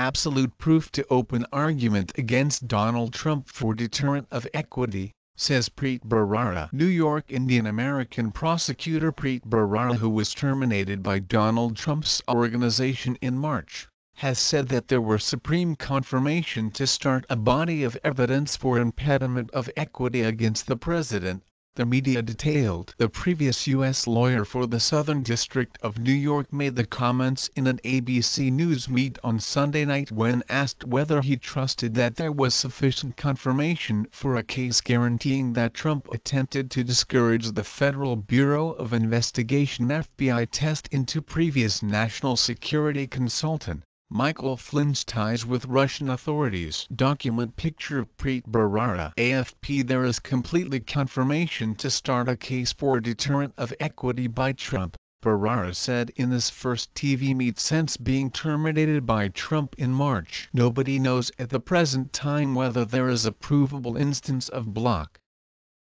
absolute proof to open argument against Donald Trump for deterrent of equity, says Preet Bharara. New York Indian-American prosecutor Preet Bharara, who was terminated by Donald Trump's organization in March, has said that there were supreme confirmation to start a body of evidence for impediment of equity against the president. The media detailed. The previous U.S. lawyer for the Southern District of New York made the comments in an ABC News meet on Sunday night when asked whether he trusted that there was sufficient confirmation for a case guaranteeing that Trump attempted to discourage the Federal Bureau of Investigation (FBI) test into previous national security consultant Michael Flynn's ties with Russian authorities. Document picture of Preet Bharara. AFP. There is completely confirmation to start a case for deterrent of equity by Trump, Bharara said in his first TV meet since being terminated by Trump in March. Nobody knows at the present time whether there is a provable instance of block.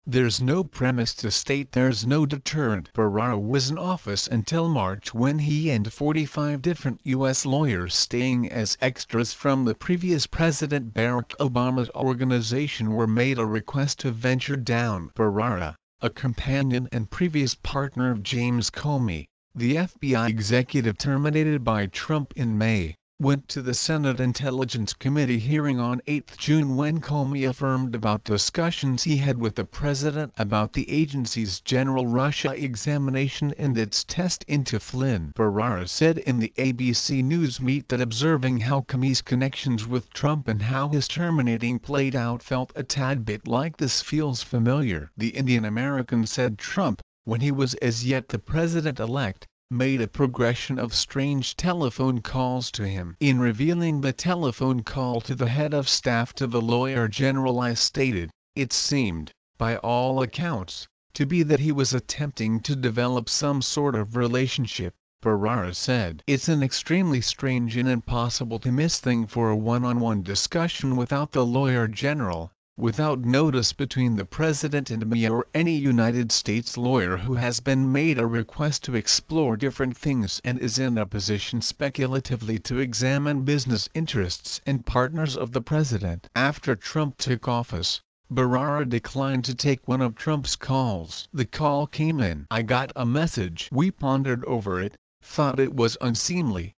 There's no premise to state there's no deterrent. Bharara was in office until March when he and 45 different U.S. lawyers staying as extras from the previous President Barack Obama's organization were made a request to venture down. Bharara, a companion and previous partner of James Comey, the FBI executive terminated by Trump in May, went to the Senate Intelligence Committee hearing on 8 June when Comey affirmed about discussions he had with the president about the agency's general Russia examination and its test into Flynn. Bharara said in the ABC News meet that observing how Comey's connections with Trump and how his terminating played out felt a tad bit like this feels familiar. The Indian American said Trump, when he was as yet the president-elect, made a progression of strange telephone calls to him. In revealing the telephone call to the head of staff to the lawyer general, I stated, it seemed, by all accounts, to be that he was attempting to develop some sort of relationship, Bharara said. It's an extremely strange and impossible to miss thing for a one-on-one discussion without the lawyer general, without notice between the president and me or any United States lawyer who has been made a request to explore different things and is in a position speculatively to examine business interests and partners of the president. After Trump took office, Bharara declined to take one of Trump's calls. The call came in. I got a message. We pondered over it, thought it was unseemly,